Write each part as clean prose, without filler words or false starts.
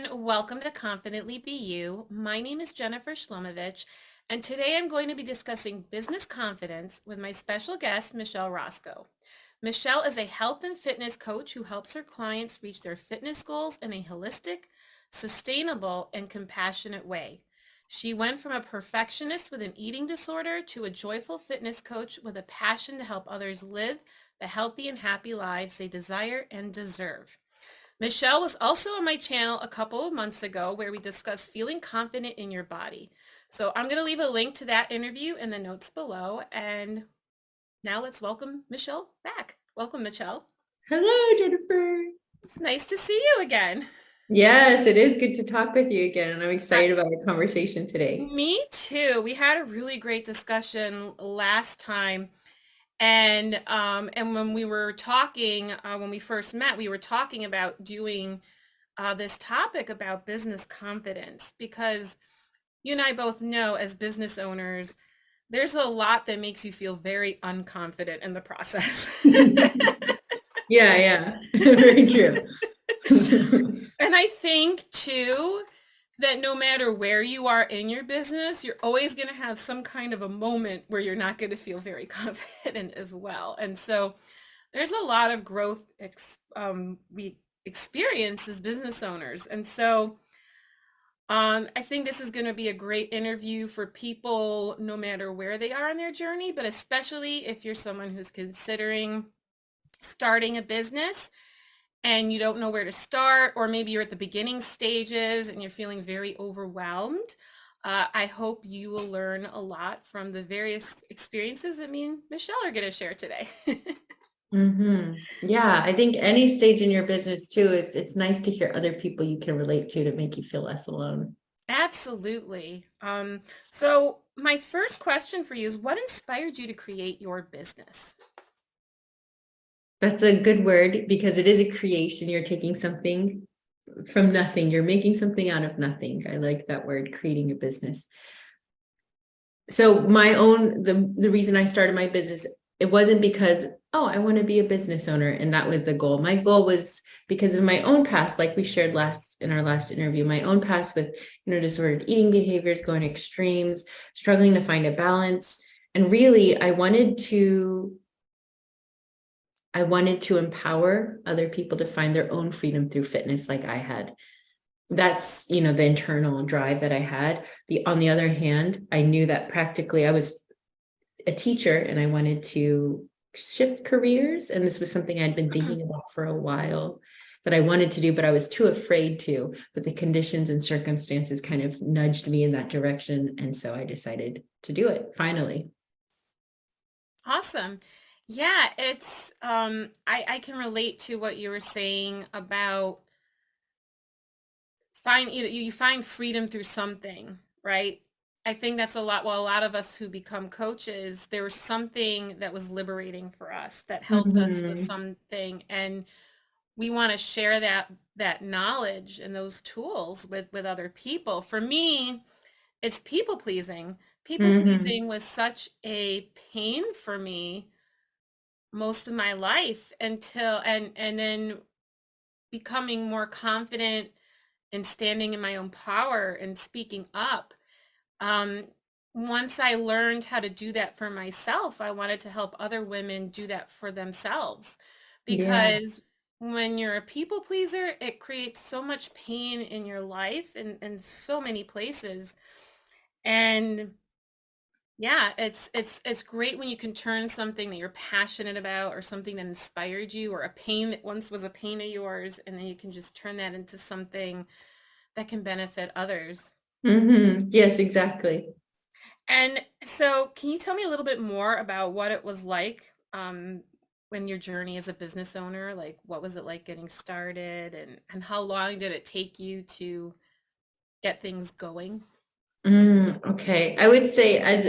everyone. Welcome to Confidently Be You. My name is Jennifer Shlomovich, and today I'm going to be discussing business confidence with my special guest, Michelle Rosko. Michelle is a health and fitness coach who helps her clients reach their fitness goals in a holistic, sustainable, and compassionate way. She went from a perfectionist with an eating disorder to a joyful fitness coach with a passion to help others live the healthy and happy lives they desire and deserve. Michelle was also on my channel a couple of months ago where we discussed feeling confident in your body. So I'm going to leave a link to that interview in the notes below. And now let's welcome Michelle back. Welcome, Michelle. Hello, Jennifer. It's nice to see you again. Yes, it is good to talk with you again, and I'm I, excited about our conversation today. Me too. We had a really great discussion last time. And when we were talking, when we first met, we were talking about doing this topic about business confidence because you and I both know as business owners, there's a lot that makes you feel very unconfident in the process. Yeah, yeah, very true. And I think too that no matter where you are in your business, you're always going to have some kind of a moment where you're not going to feel very confident as well. And so there's a lot of growth we experience as business owners. And so I think this is going to be a great interview for people no matter where they are in their journey, but especially if you're someone who's considering starting a business and you don't know where to start, or maybe you're at the beginning stages and you're feeling very overwhelmed. I hope you will learn a lot from the various experiences that me and Michelle are going to share today. Yeah, I think any stage in your business too, it's nice to hear other people you can relate to make you feel less alone. Absolutely. So my first question for you is what inspired you to create your business? That's a good word because it is a creation. You're taking something from nothing. You're making something out of nothing. I like that word, creating a business. So the reason I started my business, it wasn't because, oh, I want to be a business owner and that was the goal. My goal was because of my own past, like we shared in our last interview, my own past with disordered eating behaviors, going extremes, struggling to find a balance. And really I wanted to empower other people to find their own freedom through fitness like I had. That's the internal drive that I had. On the other hand, I knew that practically I was a teacher and I wanted to shift careers, and this was something I'd been thinking about for a while that I wanted to do, but I was too afraid to. But the conditions and circumstances kind of nudged me in that direction, and so I decided to do it finally. Awesome. Yeah, it's I can relate to what you were saying about you find freedom through something, right? I think that's a lot. Well, a lot of us who become coaches, there was something that was liberating for us that helped us with Mhm. something, and we want to share that knowledge and those tools with other people. For me, it's people pleasing. People Mhm. pleasing was such a pain for me most of my life until and then becoming more confident and standing in my own power and speaking up. Um, Once I learned how to do that for myself, I wanted to help other women do that for themselves. Yeah. Because when you're a people pleaser, it creates so much pain in your life in so many places. And yeah, it's great when you can turn something that you're passionate about or something that inspired you or a pain that once was a pain of yours, and then you can just turn that into something that can benefit others. Yes, exactly. And so, can you tell me a little bit more about what it was like when your journey as a business owner? Like, what was it like getting started, and how long did it take you to get things going? Okay. I would say as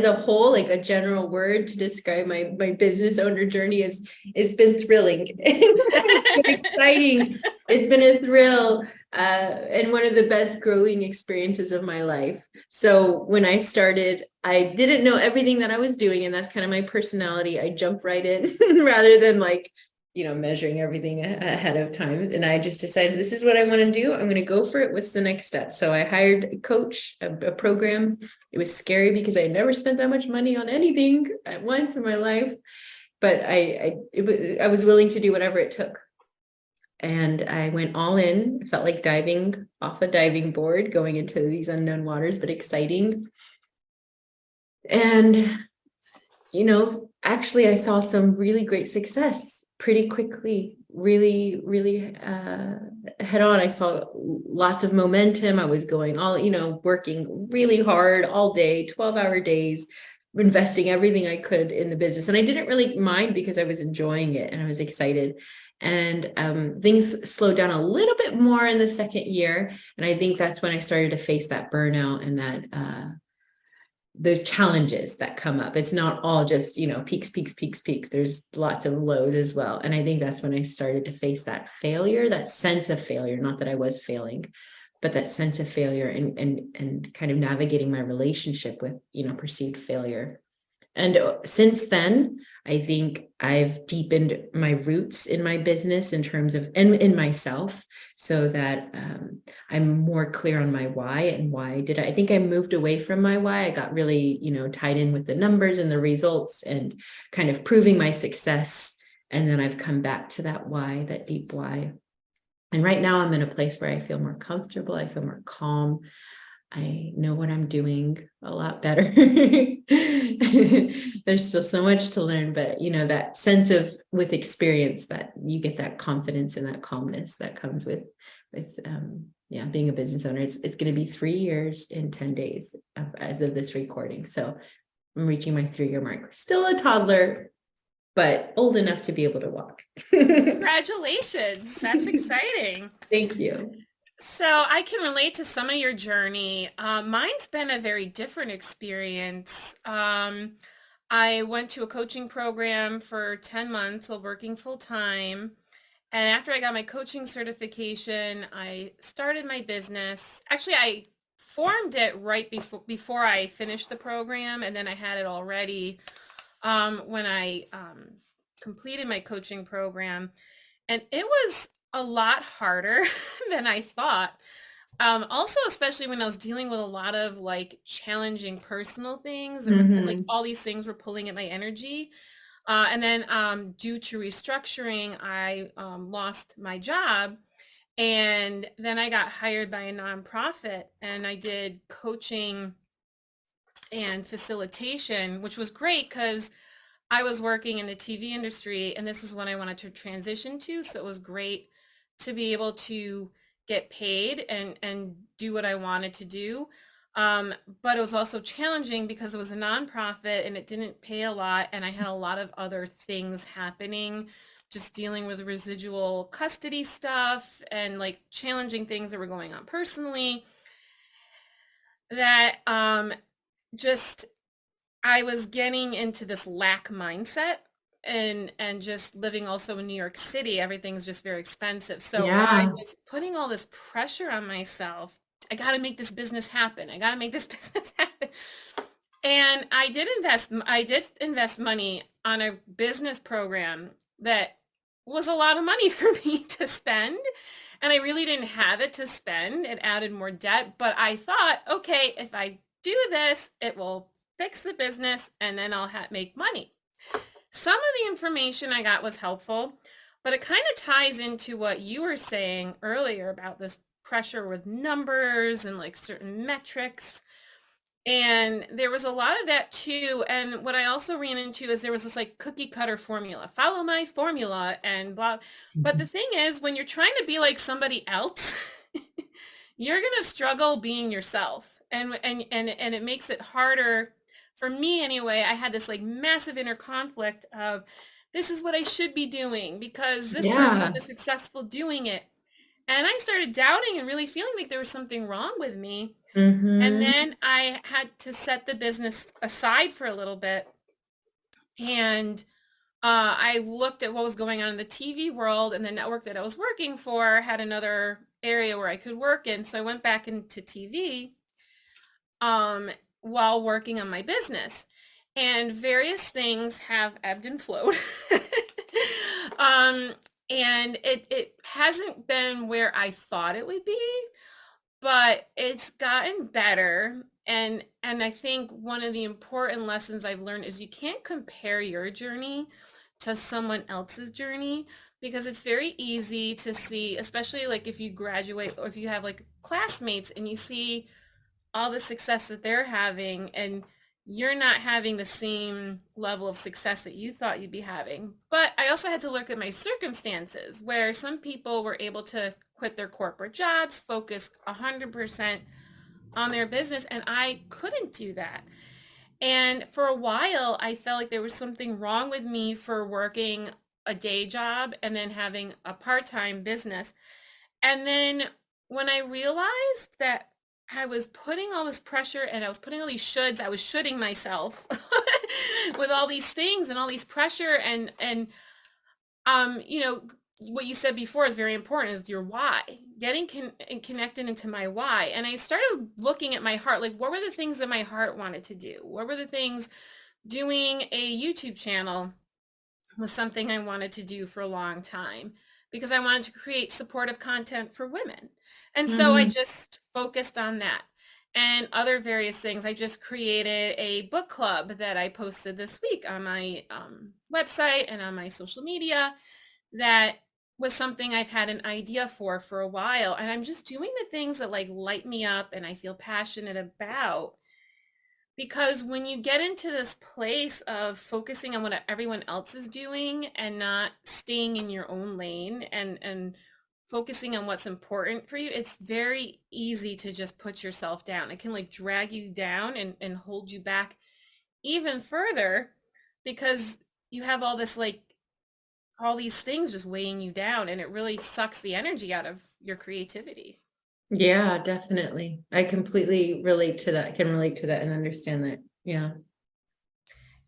a whole, like a general word to describe my business owner journey is it's been thrilling. It's been exciting. It's been a thrill, and one of the best growing experiences of my life. So when I started, I didn't know everything that I was doing, and that's kind of my personality. I jump right in rather than like measuring everything ahead of time. And I just decided this is what I want to do. I'm going to go for it. What's the next step? So I hired a coach, a program. It was scary because I had never spent that much money on anything at once in my life, but I was willing to do whatever it took. And I went all in. It felt like diving off a diving board, going into these unknown waters, but exciting. And actually I saw some really great success pretty quickly, really, really head on. I saw lots of momentum. I was going all, working really hard all day, 12-hour days, investing everything I could in the business. And I didn't really mind because I was enjoying it and I was excited. And things slowed down a little bit more in the second year. And I think that's when I started to face that burnout and that the challenges that come up. It's not all just, peaks, peaks, peaks, peaks. There's lots of lows as well. And I think that's when I started to face that failure, that sense of failure, not that I was failing, but that sense of failure and kind of navigating my relationship with, perceived failure. And since then, I think I've deepened my roots in my business in terms of, and in myself, so that I'm more clear on my why and why did I think I moved away from my why. I got really, tied in with the numbers and the results and kind of proving my success. And then I've come back to that why, that deep why. And right now I'm in a place where I feel more comfortable. I feel more calm. I know what I'm doing a lot better. There's still so much to learn, but that sense of with experience that you get that confidence and that calmness that comes with being a business owner. It's going to be 3 years in 10 days as of this recording. So I'm reaching my 3-year mark. Still a toddler, but old enough to be able to walk. Congratulations. That's exciting. Thank you. So I can relate to some of your journey. Mine's been a very different experience. I went to a coaching program for 10 months while working full time. And after I got my coaching certification, I started my business. Actually, I formed it right before I finished the program, and then I had it all ready when I completed my coaching program. And it was a lot harder than I thought. Also, especially when I was dealing with a lot of like challenging personal things, and like Mm-hmm. all these things were pulling at my energy. And then due to restructuring, I lost my job. And then I got hired by a nonprofit and I did coaching and facilitation, which was great because I was working in the TV industry and this is what I wanted to transition to. So it was great to be able to get paid and do what I wanted to do. But it was also challenging because it was a nonprofit and it didn't pay a lot. And I had a lot of other things happening, just dealing with residual custody stuff and like challenging things that were going on personally that just I was getting into this lack mindset and just living also in New York City, everything's just very expensive. So I Yeah. was putting all this pressure on myself. I got to make this business happen. I got to make this business happen. And I did invest money on a business program that was a lot of money for me to spend. And I really didn't have it to spend. It added more debt, but I thought, okay, if I do this, it will fix the business and then I'll make money. Some of the information I got was helpful, but it kind of ties into what you were saying earlier about this pressure with numbers and like certain metrics. And there was a lot of that too. And what I also ran into is there was this like cookie cutter formula, follow my formula and blah. But the thing is, when you're trying to be like somebody else, you're gonna struggle being yourself. And it makes it harder for me anyway. I had this like massive inner conflict of this is what I should be doing because this person Yeah. is successful doing it. And I started doubting and really feeling like there was something wrong with me. And Mm-hmm. then I had to set the business aside for a little bit. And I looked at what was going on in the TV world, and the network that I was working for had another area where I could work in. So I went back into TV um, while working on my business. And various things have ebbed and flowed. Um, and it hasn't been where I thought it would be, but it's gotten better. And I think one of the important lessons I've learned is you can't compare your journey to someone else's journey, because it's very easy to see, especially like if you graduate or if you have like classmates and you see all the success that they're having and you're not having the same level of success that you thought you'd be having. But I also had to look at my circumstances where some people were able to quit their corporate jobs, focus 100% on their business, and I couldn't do that. And for a while, I felt like there was something wrong with me for working a day job and then having a part-time business. And then when I realized that I was putting all this pressure and I was putting all these shoulds, I was shoulding myself with all these things and all these pressure and you know, what you said before is very important, is your why. Getting connected into my why. And I started looking at my heart, like what were the things that my heart wanted to do? What were the things? Doing a YouTube channel was something I wanted to do for a long time because I wanted to create supportive content for women. And so I Mhm. just focused on that and other various things. I just created a book club that I posted this week on my website and on my social media. That was something I've had an idea for a while. And I'm just doing the things that like light me up and I feel passionate about, because when you get into this place of focusing on what everyone else is doing and not staying in your own lane and focusing on what's important for you, it's very easy to just put yourself down. It can like drag you down and hold you back even further, because you have all this like all these things just weighing you down, and it really sucks the energy out of your creativity. Yeah, definitely. I completely relate to that. I can relate to that and understand that. Yeah.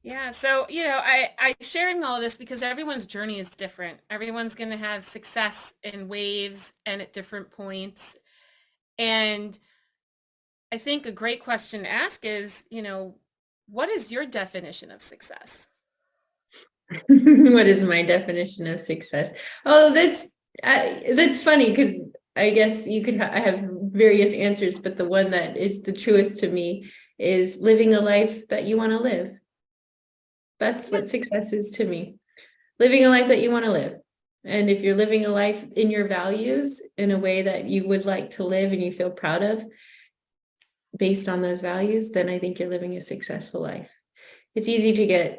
Yeah, so I sharing all of this because everyone's journey is different. Everyone's going to have success in waves and at different points. And I think a great question to ask is, what is your definition of success? What is my definition of success? Oh, that's funny because I guess I have various answers, but the one that is the truest to me is living a life that you want to live. That's Yeah. what success is to me. Living a life that you want to live. And if you're living a life in your values in a way that you would like to live and you feel proud of based on those values, then I think you're living a successful life. It's easy to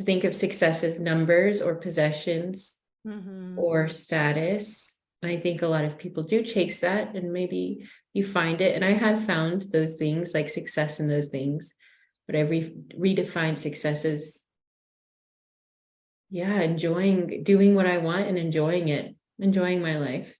think of success as numbers or possessions Hmm. or status. I think a lot of people do chase that, and maybe you find it. And I have found those things, like success in those things, but I've redefined success as, yeah, enjoying doing what I want and enjoying it, enjoying my life.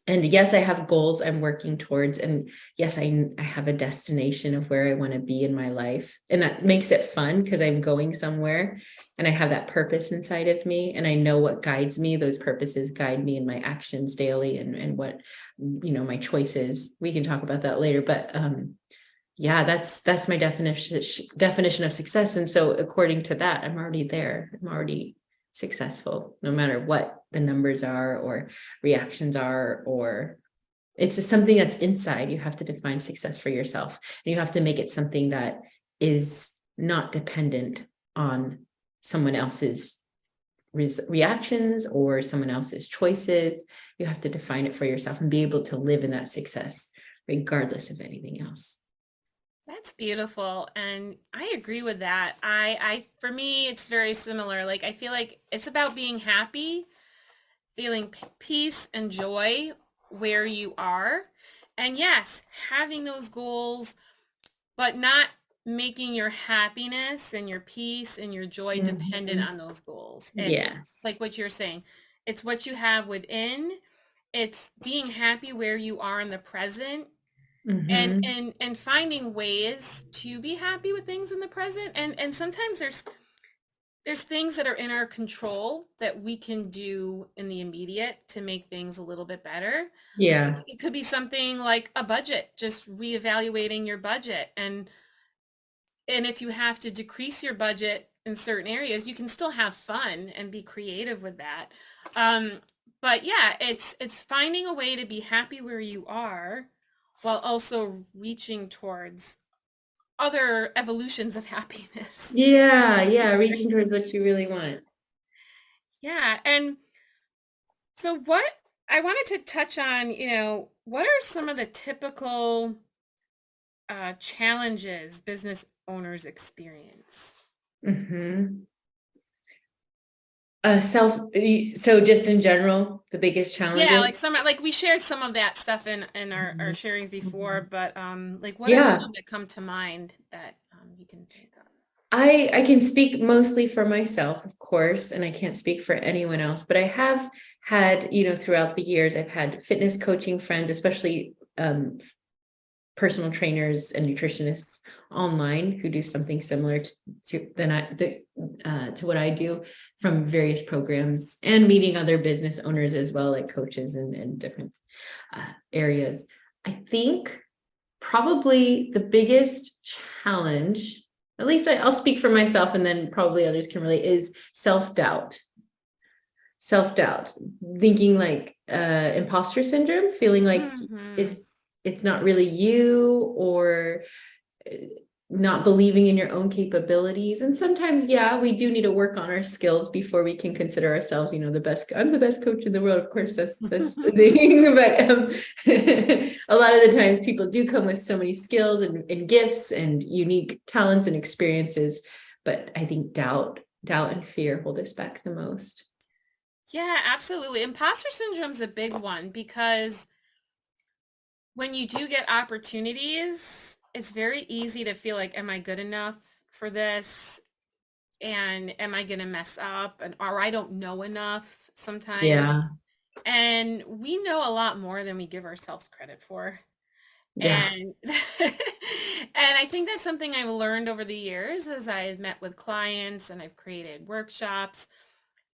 And yes, I have goals I'm working towards. And yes, I have a destination of where I want to be in my life. And that makes it fun because I'm going somewhere and I have that purpose inside of me. And I know what guides me. Those purposes guide me in my actions daily and what, my choices. We can talk about that later. But yeah, that's my definition of success. And so according to that, I'm already there. I'm already successful, no matter what the numbers are or reactions are, or it's just something that's inside. You have to define success for yourself. And you have to make it something that is not dependent on someone else's reactions or someone else's choices. You have to define it for yourself and be able to live in that success, regardless of anything else. That's beautiful. And I agree with that. For me, it's very similar. Like, I feel like it's about being happy, feeling peace and joy where you are. And yes, having those goals, but not making your happiness and your peace and your joy dependent Mhm. on those goals. It's Yes. like what you're saying. It's what you have within. It's being happy where you are in the present, and Hmm. and finding ways to be happy with things in the present. And sometimes there's things that are in our control that we can do in the immediate to make things a little bit better. Yeah. It could be something like a budget, just reevaluating your budget, and if you have to decrease your budget in certain areas, you can still have fun and be creative with that. Um, but yeah, it's finding a way to be happy where you are while also reaching towards other evolutions of happiness. Yeah, yeah, reaching towards what you really want. Yeah, and so what I wanted to touch on, what are some of the typical challenges business owners experience? Hmm. So just in general, the biggest Yeah, challenges. like we shared some of that stuff in our Mhm. sharings before, Mhm. but like what are Yeah, some that come to mind that you can think of? I can speak mostly for myself, of course, and I can't speak for anyone else, but I have had, throughout the years, I've had fitness coaching friends, especially personal trainers and nutritionists online who do something similar to what I do from various programs, and meeting other business owners as well, like coaches and different areas. I think probably the biggest challenge, at least I'll speak for myself and then probably others can relate, is self-doubt. Self-doubt, thinking like imposter syndrome, feeling like Hmm. it's it's not really you, or uh, not believing in your own capabilities. And sometimes, yeah, we do need to work on our skills before we can consider ourselves, the best. I'm the best coach in the world. Of course, that's the thing. But a lot of the times people do come with so many skills and gifts and unique talents and experiences. But I think doubt and fear hold us back the most. Yeah, absolutely. Imposter syndrome is a big one because when you do get opportunities, it's very easy to feel like, am I good enough for this? And am I going to mess up? And or I don't know enough sometimes. Yeah. And we know a lot more than we give ourselves credit for. Yeah. And and I think that's something I've learned over the years as I've met with clients and I've created workshops,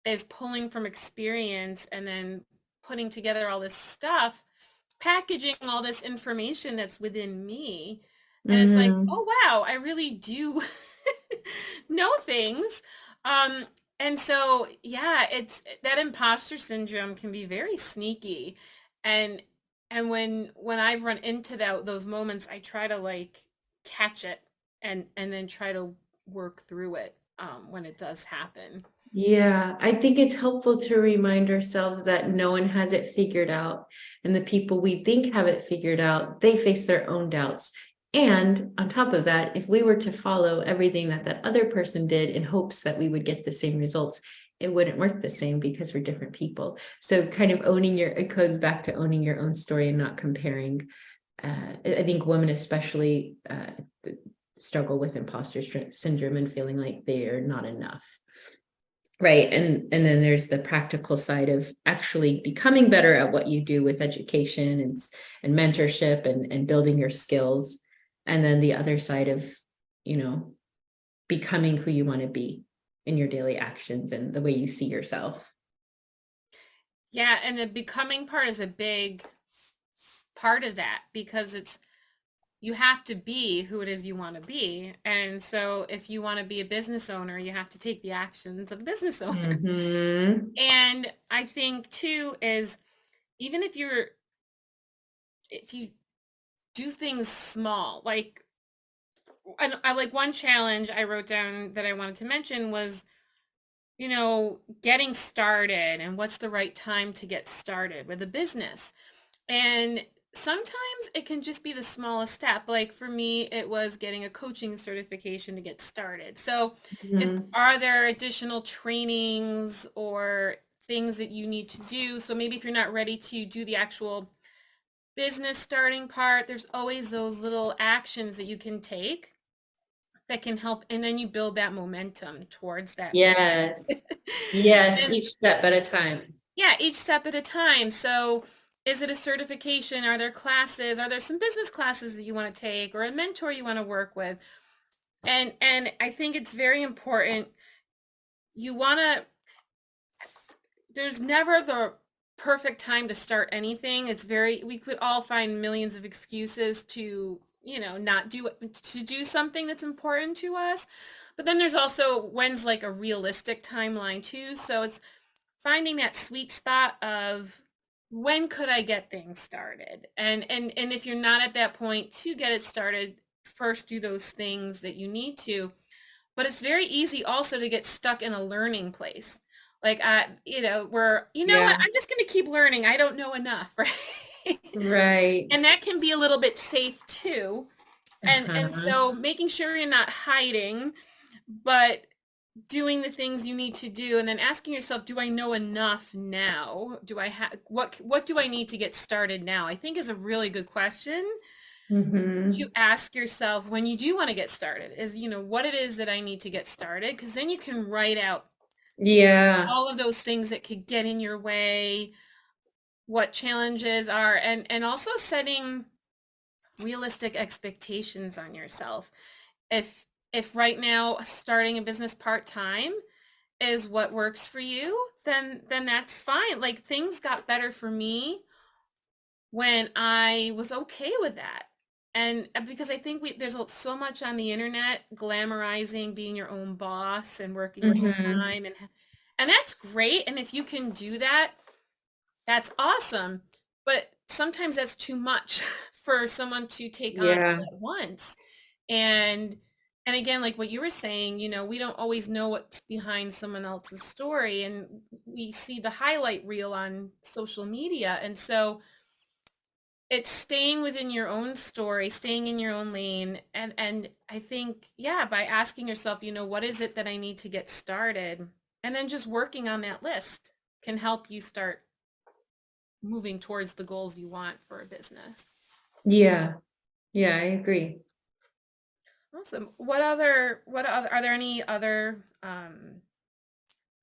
is pulling from experience and then putting together all this stuff, packaging all this information that's within me. And it's like, Hmm. oh wow, I really do know things. Um, and so yeah, it's that imposter syndrome can be very sneaky. And when I've run into those moments, I try to like catch it and then try to work through it when it does happen. Yeah, I think it's helpful to remind ourselves that no one has it figured out. And the people we think have it figured out, they face their own doubts. And on top of that, if we were to follow everything that that other person did in hopes that we would get the same results, it wouldn't work the same because we're different people. So kind of it goes back to owning your own story and not comparing. I think women especially struggle with imposter syndrome and feeling like they are not enough. Right. And then there's the practical side of actually becoming better at what you do with education and mentorship and building your skills. And then the other side of, you know, becoming who you want to be in your daily actions and the way you see yourself. Yeah, and the becoming part is a big part of that because it's you have to be who it is you want to be. And so if you want to be a business owner, you have to take the actions of a business owner. Mm-hmm. And I think too is even if you do things small, like I like one challenge I wrote down that I wanted to mention was, getting started and what's the right time to get started with a business. And sometimes it can just be the smallest step. Like for me, it was getting a coaching certification to get started. So, Mm-hmm. are there additional trainings or things that you need to do? So maybe if you're not ready to do the actual business starting part, there's always those little actions that you can take that can help, and then you build that momentum towards that goal. Yes. Yes. And Each step at a time. yeah, each step at a time. So, is it a certification? Are there classes? Are there some business classes that you want to take or a mentor you want to work with? And I think it's very important. You want to There's never the perfect time to start anything. We could all find millions of excuses to not do something that's important to us. But then there's also when's like a realistic timeline too. So it's finding that sweet spot of when could I get things started? And if you're not at that point to get it started, first do those things that you need to. But it's very easy also to get stuck in a learning place. Like where what, Yeah. I'm just going to keep learning. I don't know enough, right? Right. And that can be a little bit safe too. And Uh-huh. so making sure you're not hiding, but doing the things you need to do, and then asking yourself, do I know enough now? Do I have what do I need to get started now? I think is a really good question to Mm-hmm. ask yourself when you do want to get started, is what it is that I need to get started, because then you can write out Yeah. all of those things that could get in your way, what challenges are, and also setting realistic expectations on yourself. If right now starting a business part-time is what works for you, then that's fine. Like, things got better for me when I was okay with that. And because I think there's so much on the internet glamorizing being your own boss and working with the Mm-hmm. time, and that's great. And if you can do that, that's awesome. But sometimes that's too much for someone to take on Yeah. all at once. And and again, like what you were saying, we don't always know what's behind someone else's story, and we see the highlight reel on social media. And so it's staying within your own story, staying in your own lane. And I think, yeah, by asking yourself, what is it that I need to get started? And then just working on that list can help you start moving towards the goals you want for a business. Yeah. Yeah, I agree. Awesome. What other are there any other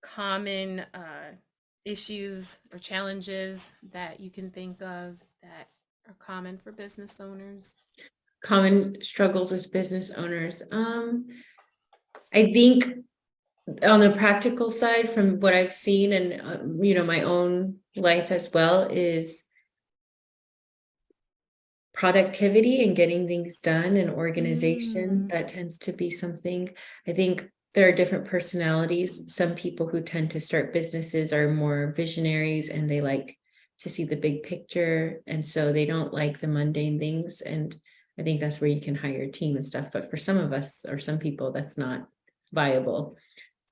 common issues or challenges that you can think of that are common for business owners? Common struggles with business owners. I think on the practical side, from what I've seen and my own life as well, is productivity and getting things done and organization. Mm. That tends to be something. I think there are different personalities. Some people who tend to start businesses are more visionaries and they like to see the big picture, and so they don't like the mundane things. And I think that's where you can hire a team and stuff, but for some of us or some people, that's not viable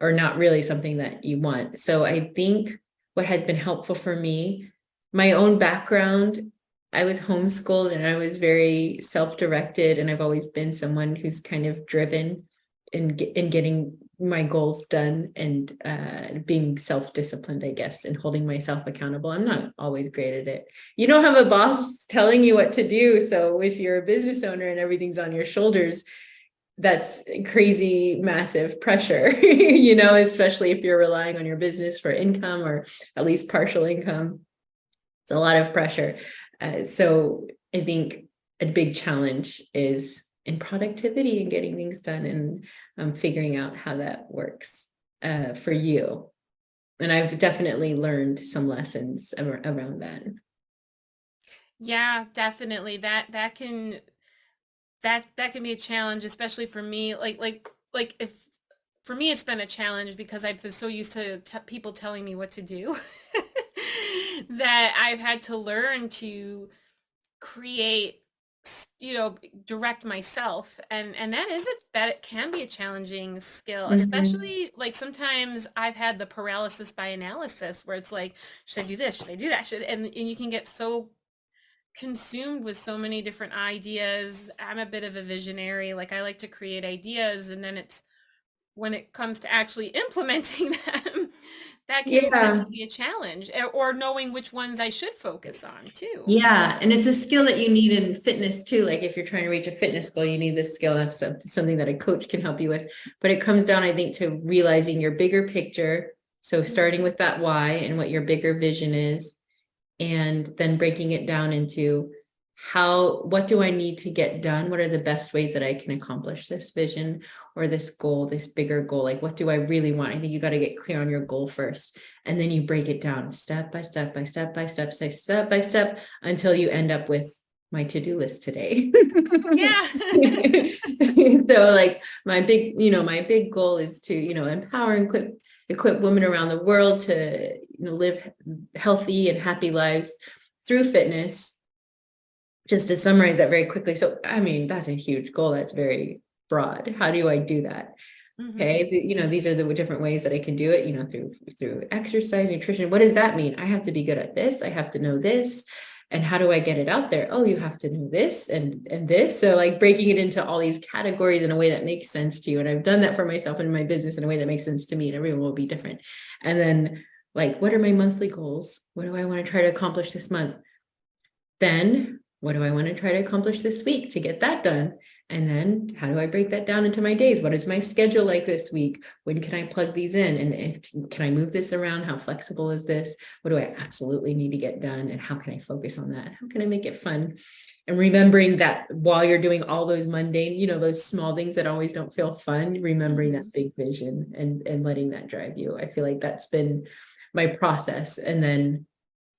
or not really something that you want. So I think what has been helpful for me, my own background, I was homeschooled and I was very self-directed, and I've always been someone who's kind of driven in getting my goals done, and being self-disciplined, I guess, and holding myself accountable. I'm not always great at it. You don't have a boss telling you what to do. So if you're a business owner and everything's on your shoulders, that's crazy, massive pressure, especially if you're relying on your business for income or at least partial income. It's a lot of pressure. So I think a big challenge is in productivity and getting things done, and figuring out how that works for you. And I've definitely learned some lessons around that. Yeah, definitely. That can be a challenge, especially for me. Like if for me, it's been a challenge because I've been so used to people telling me what to do that I've had to learn to create, direct myself, and that it can be a challenging skill, Mhm. especially like sometimes I've had the paralysis by analysis where it's like, should I do this? Should I do that? And you can get so consumed with so many different ideas. I'm a bit of a visionary. Like, I like to create ideas, and then it's when it comes to actually implementing them, that can Yeah. be a challenge, or knowing which ones I should focus on too. Yeah, and it's a skill that you need in fitness too. Like if you're trying to reach a fitness goal, you need this skill. That's something that a coach can help you with. But it comes down, I think, to realizing your bigger picture. So starting Mhm. with that why and what your bigger vision is, and then breaking it down into what do I need to get done? What are the best ways that I can accomplish this vision or this goal, this bigger goal? Like, what do I really want? I think you got to get clear on your goal first. And then you break it down step by step by step by step, say step by step, until you end up with my to-do list today. Yeah. So like my big goal is to, empower and equip women around the world to, live healthy and happy lives through fitness. Just to summarize that very quickly. So, I mean, that's a huge goal. That's very broad. How do I do that? Hmm. Okay, these are the different ways that I can do it, through exercise, nutrition. What does that mean? I have to be good at this. I have to know this. And how do I get it out there? Oh, you have to know this and this. So like breaking it into all these categories in a way that makes sense to you. And I've done that for myself in my business in a way that makes sense to me, and everyone will be different. And then like, what are my monthly goals? What do I want to try to accomplish this month? Then what do I want to try to accomplish this week to get that done? And then how do I break that down into my days? What is my schedule like this week? When can I plug these in? And can I move this around? How flexible is this? What do I absolutely need to get done? And how can I focus on that? How can I make it fun? And remembering that while you're doing all those mundane, those small things that always don't feel fun, remembering Hmm. that big vision and letting that drive you. I feel like that's been my process. And then,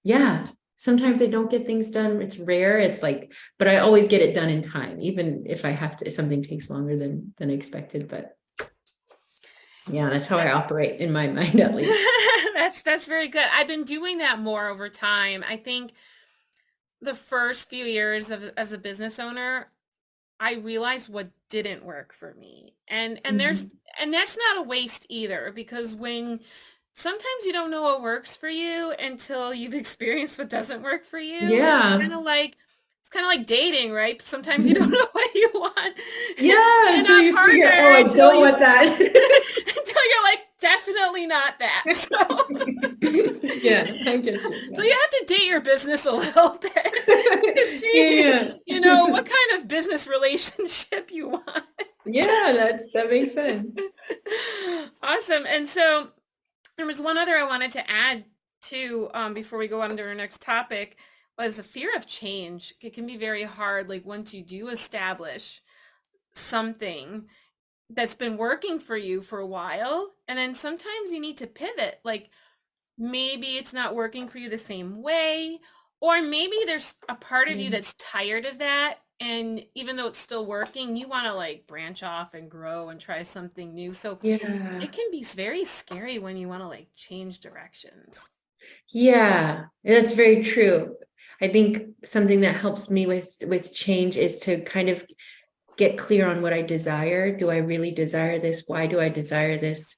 yeah, sometimes I don't get things done. It's rare. It's like, but I always get it done in time, even if I have to, if something takes longer than expected. But yeah, that's how I That's operate in my mind, at least. that's very good. I've been doing that more over time. I think the first few years of as a business owner, I realized what didn't work for me. Mhm. And that's not a waste either, because when sometimes you don't know what works for you until you've experienced what doesn't work for you. Yeah. It's kind of like dating, right? Sometimes you don't know what you want Yeah. in Until a you figure, oh, partner I don't want that. until you're like definitely not that. So Yeah, I get you. so you have to date your business a little bit to Yeah. see, Yeah, what kind of business relationship you want. yeah, that makes sense. Awesome. And so there was one other I wanted to add to, before we go on to our next topic, was the fear of change. It can be very hard, like once you do establish something that's been working for you for a while, and then sometimes you need to pivot. Like maybe it's not working for you the same way, or maybe there's a part of you Mm. that's tired of that, and even though it's still working, you want to like branch off and grow and try something new. So Yeah. it can be very scary when you want to like change directions. Yeah, that's very true. I think something that helps me with change is to kind of get clear on what I desire. Do I really desire this? Why do I desire this?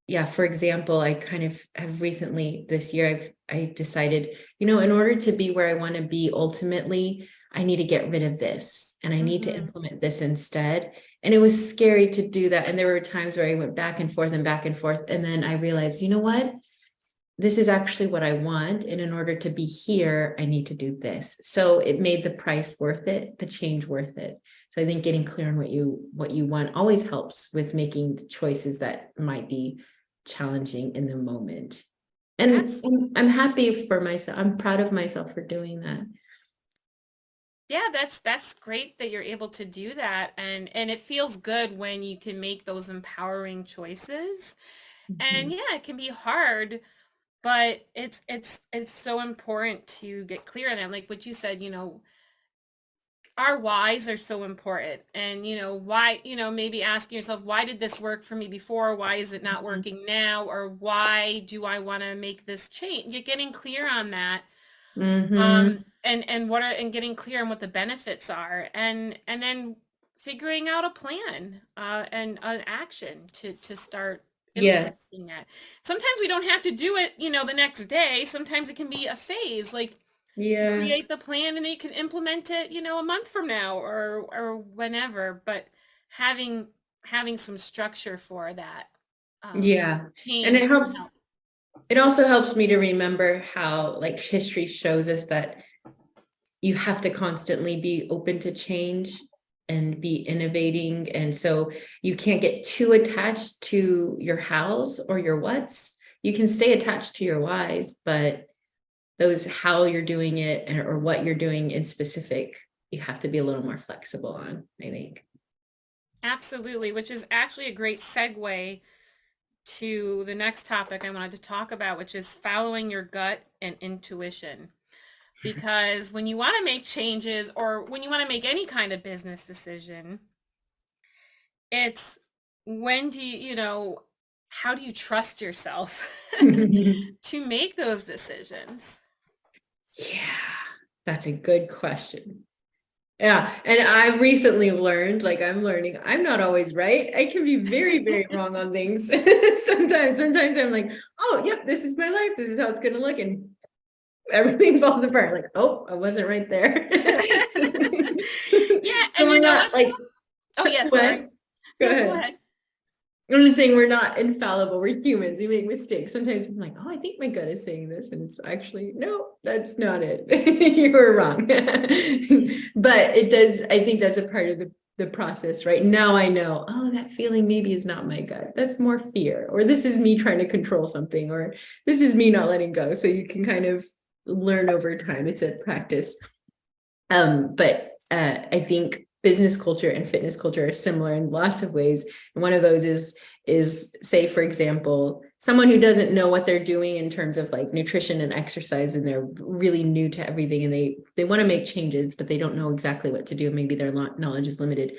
Yeah, for example, I kind of have recently this year I decided, in order to be where I want to be ultimately, I need to get rid of this and I need to Hmm. implement this instead. And it was scary to do that. And there were times where I went back and forth and back and forth. And then I realized, you know what? This is actually what I want. And in order to be here, I need to do this. So it made the price worth it, the change worth it. So I think getting clear on what you want always helps with making choices that might be challenging in the moment. And That's I'm happy for myself. I'm proud of myself for doing that. Yeah, that's great that you're able to do that, and it feels good when you can make those empowering choices. And Mhm. yeah, it can be hard, but it's so important to get clear on that. Like what you said, our whys are so important. And why, maybe asking yourself, why did this work for me before? Why is it not Mhm. working now? Or why do I want to make this change? You're getting clear on that. Mhm. And getting clear on what the benefits are, and then figuring out a plan, and an action to start Yes. implementing that. Sometimes we don't have to do it, the next day. Sometimes it can be a phase. Like you Yeah. create the plan and then you can implement it, a month from now or whenever. But having having some structure for that, um, Yeah. And change can help. it also helps me to remember how like history shows us that you have to constantly be open to change and be innovating. And so you can't get too attached to your hows or your whats. You can stay attached to your whys, but those how you're doing it or what you're doing in specific, you have to be a little more flexible on, I think. Absolutely, which is actually a great segue to the next topic I wanted to talk about, which is following your gut and intuition. because when you want to make changes or when you want to make any kind of business decision, it's when do you, how do you trust yourself to make those decisions? Yeah, that's a good question. Yeah, and I've recently learned, like I'm learning, I'm not always right. I can be very, very wrong on things. Sometimes I'm like, oh, yep, this is my life. This is how it's gonna look, and everything falls apart. Like, oh, I wasn't right there. Yeah, So and we're you know what? not like, Oh, yeah, what? sorry. Go No, go ahead. ahead. I'm just saying we're not infallible. We're humans. We make mistakes. Sometimes I'm like, oh, I think my gut is saying this. And it's actually, no, that's not it. You were wrong. But it does, I think that's a part of the process, right? Now I know, oh, that feeling maybe is not my gut. That's more fear, or this is me trying to control something, or this is me not letting go. So you can kind of learn over time. It's a practice. But I think business culture and fitness culture are similar in lots of ways. And one of those is say, for example, someone who doesn't know what they're doing in terms of like nutrition and exercise, and they're really new to everything, and they want to make changes, but they don't know exactly what to do. Maybe their knowledge is limited.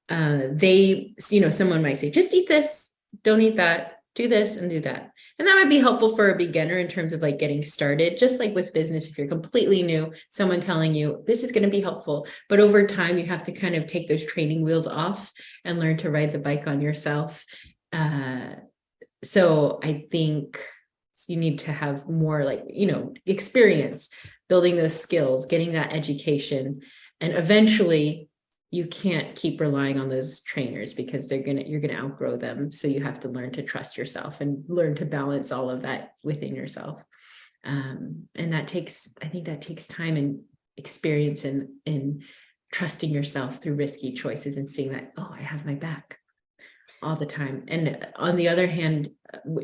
Someone might say, just eat this, don't eat that, do this and do that. And that might be helpful for a beginner in terms of like getting started. Just like with business, if you're completely new, someone telling you this is going to be helpful. But over time, you have to kind of take those training wheels off and learn to ride the bike on yourself. So I think you need to have more like, experience building those skills, getting that education, and eventually you can't keep relying on those trainers because you're gonna outgrow them. So you have to learn to trust yourself and learn to balance all of that within yourself. And I think that takes time and experience in trusting yourself through risky choices and seeing that, oh, I have my back all the time. And on the other hand,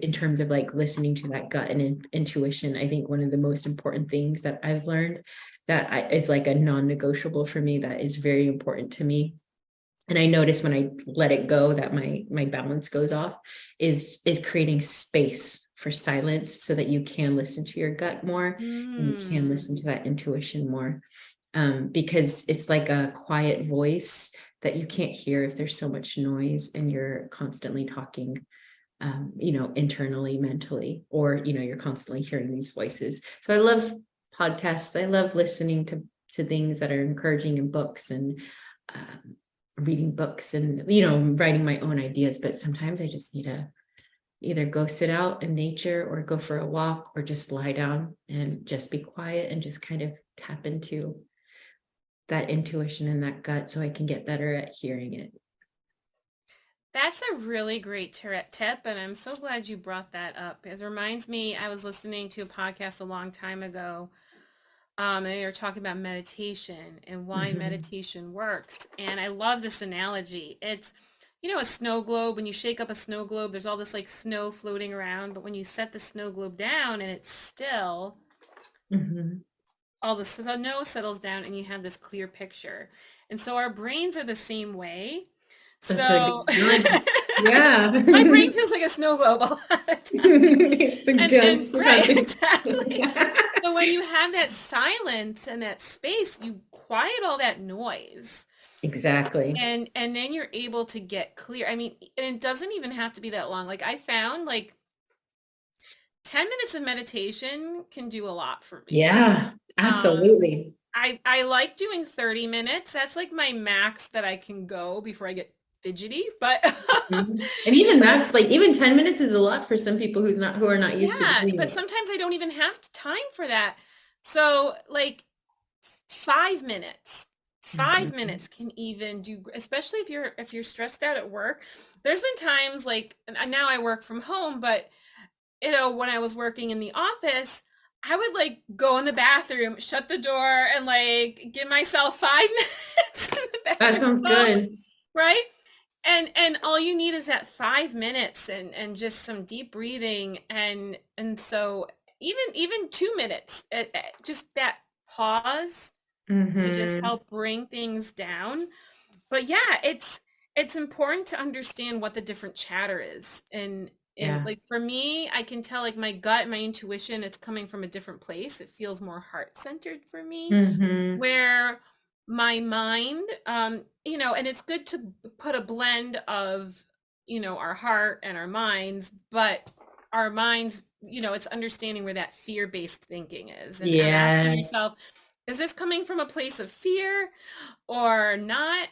in terms of like listening to that gut and intuition, I think one of the most important things that I've learned is like a non-negotiable for me, that is very important to me. And I notice when I let it go that my balance goes off, is creating space for silence so that you can listen to your gut more and you can Mm. listen to that intuition more. Because it's like a quiet voice that you can't hear if there's so much noise and you're constantly talking, internally, mentally, or, you're constantly hearing these voices. So I love podcasts. I love listening to things that are encouraging in books, and reading books, and, writing my own ideas. But sometimes I just need to either go sit out in nature or go for a walk or just lie down and just be quiet and just kind of tap into that intuition and that gut so I can get better at hearing it. That's a really great tip, and I'm so glad you brought that up because it reminds me, I was listening to a podcast a long time ago, and they were talking about meditation and why Mhm. meditation works. And I love this analogy. It's, a snow globe. When you shake up a snow globe, there's all this like snow floating around, but when you set the snow globe down and it's still, Mhm. all the snow settles down and you have this clear picture. And so our brains are the same way. That's a So good analogy. Yeah. my brain feels like a snow globe a lot of times. It's the And ghost of right, something. exactly. So when you have that silence and that space, you quiet all that noise. Exactly. And then you're able to get clear. I mean, and it doesn't even have to be that long. Like I found like 10 minutes of meditation can do a lot for me. Yeah, Um, absolutely. I like doing 30 minutes. That's like my max that I can go before I get fidgety. But Mhm. And even but that's like, even 10 minutes is a lot for some people who are not used to yeah, doing but it. sometimes I don't even have time for that. So like 5 minutes. Five Mhm. minutes can even do, especially if you're stressed out at work. There's been times like, and now I work from home, but when I was working in the office, I would like go in the bathroom, shut the door, and like give myself 5 minutes in the That bathroom sounds salt, good. right? And all you need is that 5 minutes and just some deep breathing and so even 2 minutes, just that pause to just Hmm. help bring things down. But yeah, it's important to understand what the different chatter is And Yeah. like for me, I can tell like my gut, my intuition, it's coming from a different place. It feels more heart centered for me, Mm-hmm. where my mind, and it's good to put a blend of, our heart and our minds, but our minds, it's understanding where that fear-based thinking is, and asking Yes. yourself, is this coming from a place of fear or not?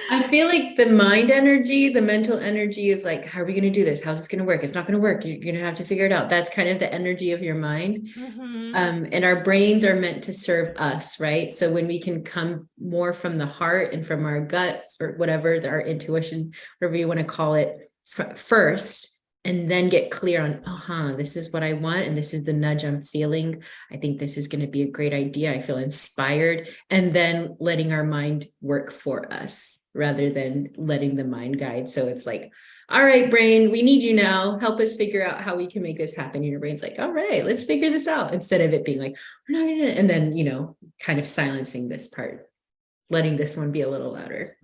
I feel like the mind energy, the mental energy is like, how are we going to do this? How's this going to work? It's not going to work. You're going to have to figure it out. That's kind of the energy of your mind. Mm-hmm. And our brains are meant to serve us, right? So when we can come more from the heart and from our guts or whatever, our intuition, whatever you want to call it, first, and then get clear on, this is what I want, and this is the nudge I'm feeling. I think this is going to be a great idea. I feel inspired, and then letting our mind work for us rather than letting the mind guide. So it's like, all right, brain, we need you now. Help us figure out how we can make this happen. And your brain's like, all right, let's figure this out. Instead of it being like, we're not gonna, and then, kind of silencing this part, letting this one be a little louder.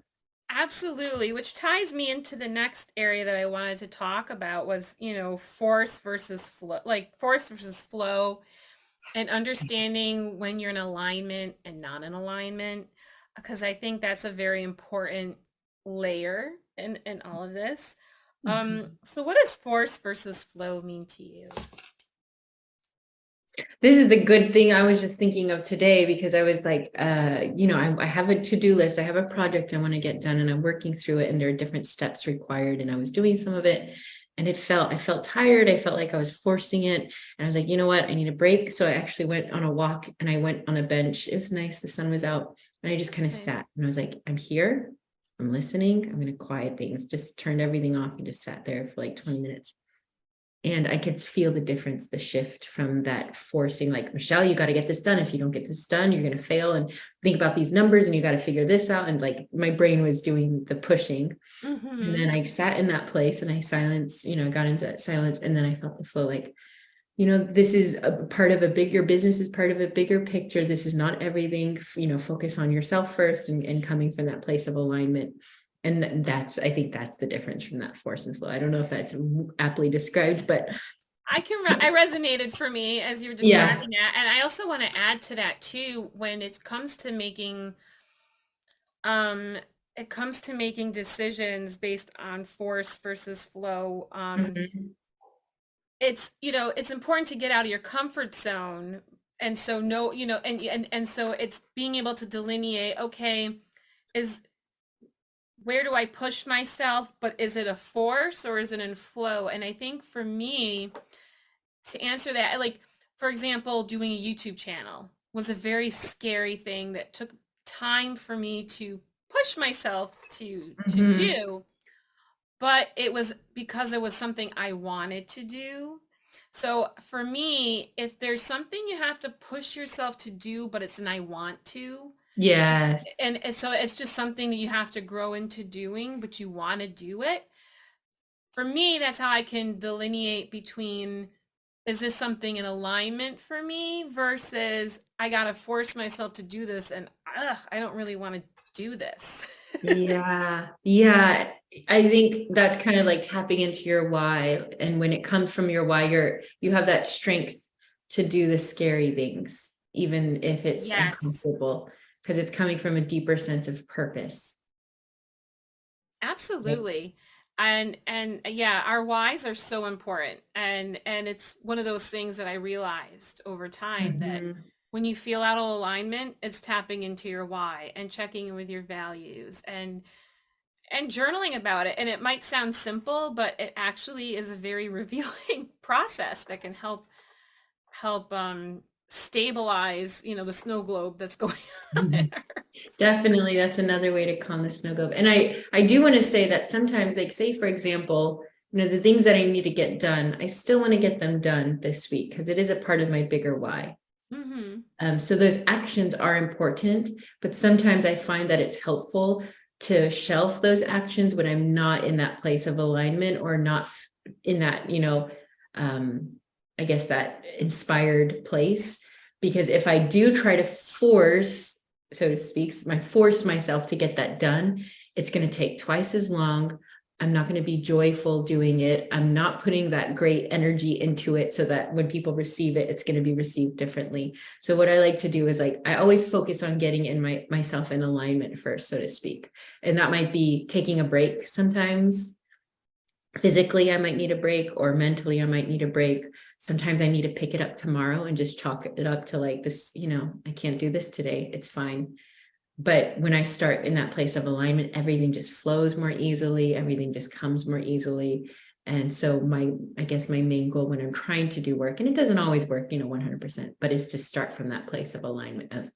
Absolutely, which ties me into the next area that I wanted to talk about was, force versus flow, like force versus flow, and understanding when you're in alignment and not in alignment, because I think that's a very important layer in all of this. Mhm. So what does force versus flow mean to you? This is the good thing I was just thinking of today because I was like, I have a to-do list. I have a project I want to get done and I'm working through it and there are different steps required. And I was doing some of it and I felt tired. I felt like I was forcing it. And I was like, you know what? I need a break. So I actually went on a walk and I went on a bench. It was nice. The sun was out and I just kind of Okay. sat and I was like, I'm here. I'm listening. I'm going to quiet things. Just turned everything off and just sat there for like 20 minutes. And I could feel the difference, the shift from that forcing, like, Michelle, you got to get this done. If you don't get this done, you're going to fail. And think about these numbers and you got to figure this out. And like my brain was doing the pushing. And Mm-hmm. then I sat in that place and I silenced, got into that silence. And then I felt the flow like, this is a part of a bigger business is part of a bigger picture. This is not everything, focus on yourself first and coming from that place of alignment. And I think that's the difference from that force and flow. I don't know if that's aptly described, but I resonated for me as you were yeah. describing that. And I also want to add to that too, when it comes to making um decisions based on force versus flow. Mhm. It's important to get out of your comfort zone. And so no, and so it's being able to delineate, okay, is where do I push myself, but is it a force or is it in flow? And I think for me, to answer that, like for example, doing a YouTube channel was a very scary thing that took time for me to push myself to Mhm. do, but it was because it was something I wanted to do. So for me, if there's something you have to push yourself to do, but it's an I want to, Yes. and so it's just something that you have to grow into doing, but you want to do it. For me, that's how I can delineate between, is this something in alignment for me versus I gotta force myself to do this and I don't really want to do this. Yeah. Yeah. I think that's kind of like tapping into your why. And when it comes from your why, you have that strength to do the scary things, even if it's Yes, uncomfortable, because it's coming from a deeper sense of purpose. Right. absolutely. And yeah, our whys are so important. And it's one of those things that I realized over time, that Mhm. when you feel out of alignment, it's tapping into your why and checking in with your values and journaling about it. And it might sound simple, but it actually is a very revealing process that can help stabilize, the snow globe that's going on in Mhm. our. Definitely, that's another way to calm the snow globe. And I do want to say that sometimes, like say for example, the things that I need to get done, I still want to get them done this week because it is a part of my bigger why. Mm-hmm. So those actions are important, but sometimes I find that it's helpful to shelf those actions when I'm not in that place of alignment or not in that, um, I guess that inspired place. Because if I do try to force, so to speak, force myself to get that done, it's going to take twice as long. I'm not going to be joyful doing it. I'm not putting that great energy into it so that when people receive it, it's going to be received differently. So what I like to do is like, I always focus on getting in myself in alignment first, so to speak. And that might be taking a break sometimes. Physically, I might need a break, or mentally, I might need a break. Sometimes I need to pick it up tomorrow and just chalk it up to like this, I can't do this today. It's fine. But when I start in that place of alignment, everything just flows more easily, everything just comes more easily. And so I guess my main goal when I'm trying to do work, and it doesn't always work, 100%, but is to start from that place of alignment of,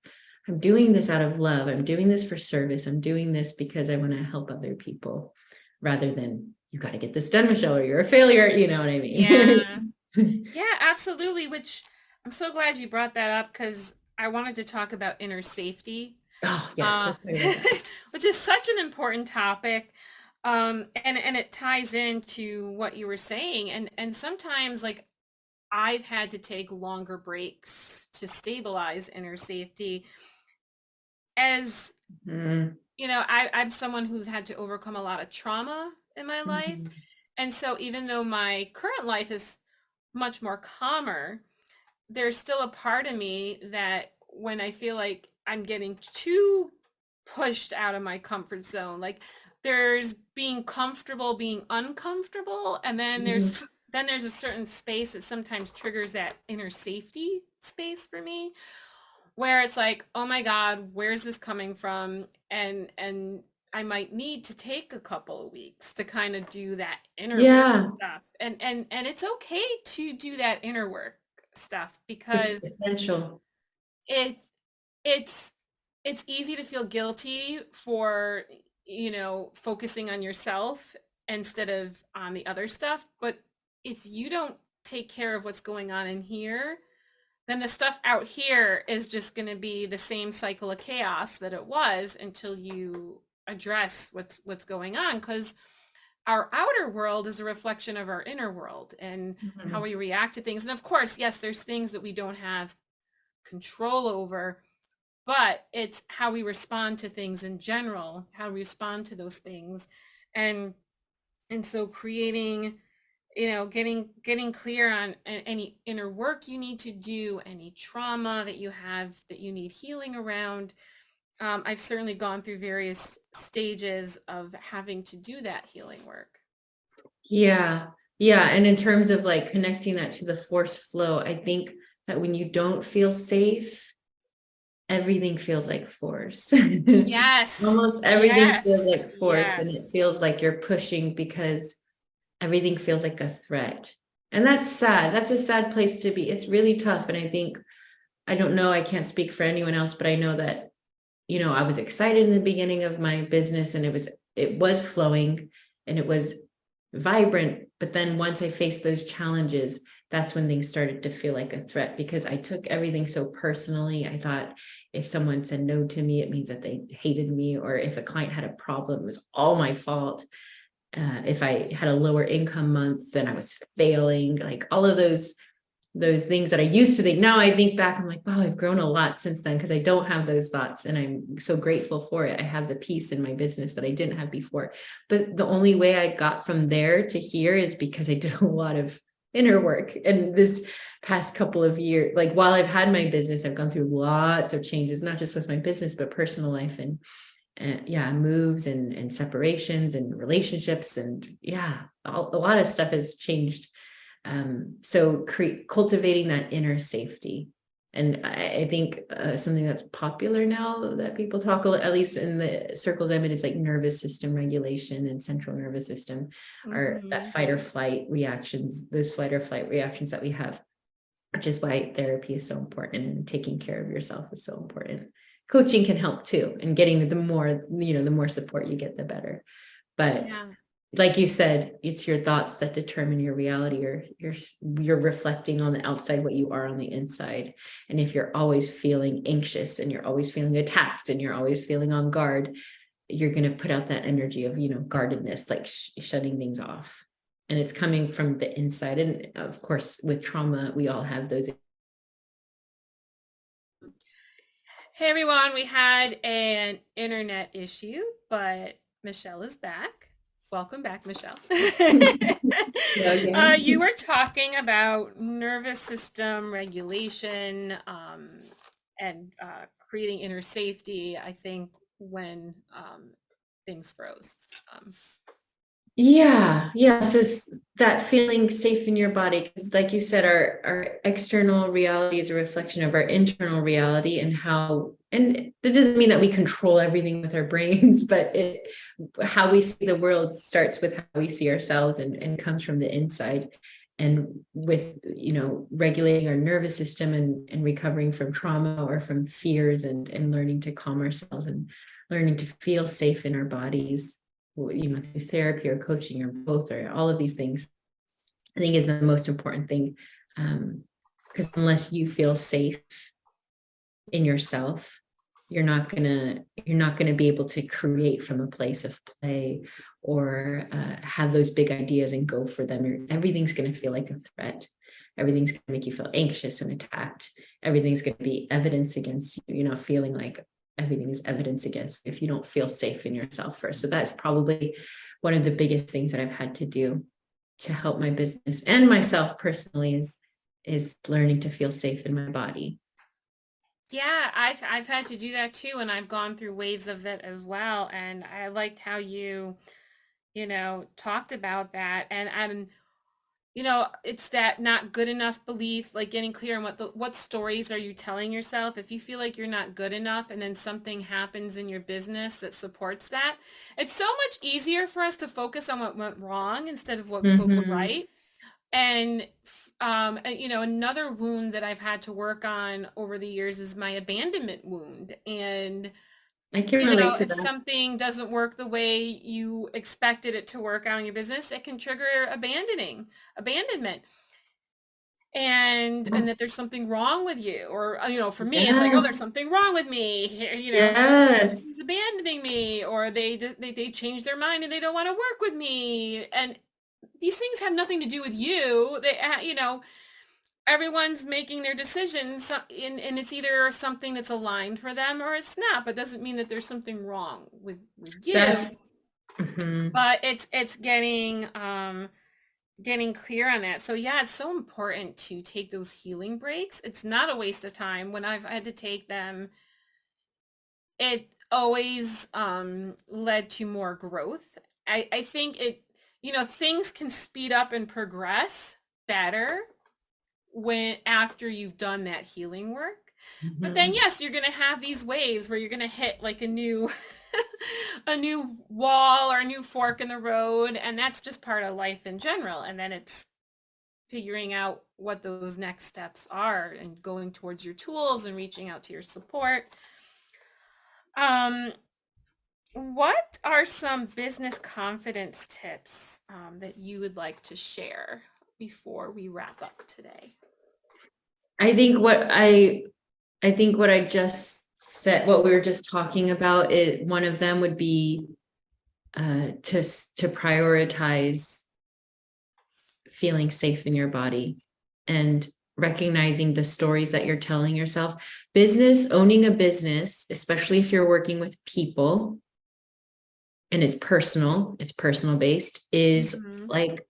I'm doing this out of love. I'm doing this for service. I'm doing this because I want to help other people, rather than you got to get this done, Michelle, or you're a failure. You know what I Yeah. mean? Yeah, absolutely. Which I'm so glad you brought that up because I wanted to talk about inner safety, Oh, yes, uh, let's talk about that. which is such an important topic. And it ties into what you were saying. And sometimes like I've had to take longer breaks to stabilize inner safety. As Mm, I'm someone who's had to overcome a lot of trauma in my life. mhm. And so even though my current life is much more calmer, there's still a part of me that when I feel like I'm getting too pushed out of my comfort zone, like there's being comfortable being uncomfortable, and Mhm. then there's a certain space that sometimes triggers that inner safety space for me where it's like, oh my God, where's this coming from? And I might need to take a couple of weeks to kind of do that inner work Yeah, stuff. And it's okay to do that inner work stuff it's because essential. it it's it's easy to feel guilty for, focusing on yourself instead of on the other stuff. But if you don't take care of what's going on in here, then the stuff out here is just going to be the same cycle of chaos that it was until you address what's going on, because our outer world is a reflection of our inner world and how Mhm. we react to things. And of course, yes, there's things that we don't have control over, but it's how we respond to things in general, how we respond to those things. And and so creating, getting clear on any inner work you need to do, any trauma that you have that you need healing around. I've certainly gone through various stages of having to do that healing work. Yeah. Yeah. And in terms of like connecting that to the force flow, I think that when you don't feel safe, everything feels like force. Yes, Almost everything feels yes, like force, and it yes. feels like you're pushing because everything feels like a threat. And that's sad. That's a sad place to be. It's really tough. And I think, I don't know, I can't speak for anyone else, but I know that, I was excited in the beginning of my business, and it was flowing and it was vibrant. But then once I faced those challenges, that's when things started to feel like a threat, because I took everything so personally. I thought if someone said no to me, it means that they hated me, or if a client had a problem, it was all my fault. If I had a lower income month, then I was failing. Like all of those things that I used to think. Now I think back, I'm like, wow, I've grown a lot since then, because I don't have those thoughts, and I'm so grateful for it. I have the peace in my business that I didn't have before. But the only way I got from there to here is because I did a lot of inner work. And this past couple of years, like while I've had my business, I've gone through lots of changes, not just with my business, but personal life, and yeah, moves and separations and relationships. And yeah, a lot of stuff has changed. So cultivating that inner safety. And I think something that's popular now that people talk, at least in the circles I'm in, is like nervous system regulation and central nervous system, or that Hmm. fight or flight reactions, those flight or flight reactions that we have, which is why therapy is so important, and taking care of yourself is so important. Coaching can help too, and getting the more support you get, the better. But Yeah. like you said, it's your thoughts that determine your reality. You're reflecting on the outside what you are on the inside. And if you're always feeling anxious, and you're always feeling attacked, and you're always feeling on guard, you're going to put out that energy of, guardedness, like shutting things off. And it's coming from the inside. And of course, with trauma, we all have those. Hey everyone, we had an internet issue, but Michelle is back. Welcome back, Michelle. Yeah, again. You were talking about nervous system regulation and creating inner safety, I think, when things froze. Um, Yeah. So that feeling safe in your body, because like you said, our external reality is a reflection of our internal reality and and that doesn't mean that we control everything with our brains, but how we see the world starts with how we see ourselves and comes from the inside. And with, regulating our nervous system and recovering from trauma or from fears and learning to calm ourselves and learning to feel safe in our bodies, through therapy or coaching or both or all of these things, I think is the most important thing. Because unless you feel safe in yourself, you're not gonna be able to create from a place of play or have those big ideas and go for them. Everything's gonna feel like a threat. Everything's gonna make you feel anxious and attacked. Everything's gonna be evidence against you, feeling like everything is evidence against you if you don't feel safe in yourself first. So that's probably one of the biggest things that I've had to do to help my business and myself personally is learning to feel safe in my body. yeah, I've had to do that too, and I've gone through waves of it as well. And I liked how talked about that. And it's that not good enough belief, like getting clear on what stories are you telling yourself. If you feel like you're not good enough and then something happens in your business that supports that, it's so much easier for us to focus on what went wrong instead of what went Mm-hmm. right. Another wound that I've had to work on over the years is my abandonment wound. And I can relate to if that. something doesn't work the way you expected it to work out in your business, it can trigger abandonment, and that there's something wrong with you. Or for me, it's like, oh, there's Yes. something wrong with me. Yes. He's abandoning me, or they change their mind and they don't want to work with me. And these things have nothing to do with you. Everyone's making their decisions, and it's either something that's aligned for them or it's not, but doesn't mean that there's something wrong with you. That's mhm. But it's getting clear on that. So yeah, it's so important to take those healing breaks. It's not a waste of time. When I've had to take them, it always led to more growth. I think things can speed up and progress better when after you've done that healing work. But then Mhm. yes, you're going to have these waves where you're going to hit like a new a new wall or a new fork in the road, and that's just part of life in general. And then it's figuring out what those next steps are and going towards your tools and reaching out to your support. Um, what are some business confidence tips that you would like to share before we wrap up today? I think what I just said, what we were just talking about, one of them would be to prioritize feeling safe in your body and recognizing the stories that you're telling yourself. Owning a business, especially if you're working with people and it's personal based, is Mm-hmm. like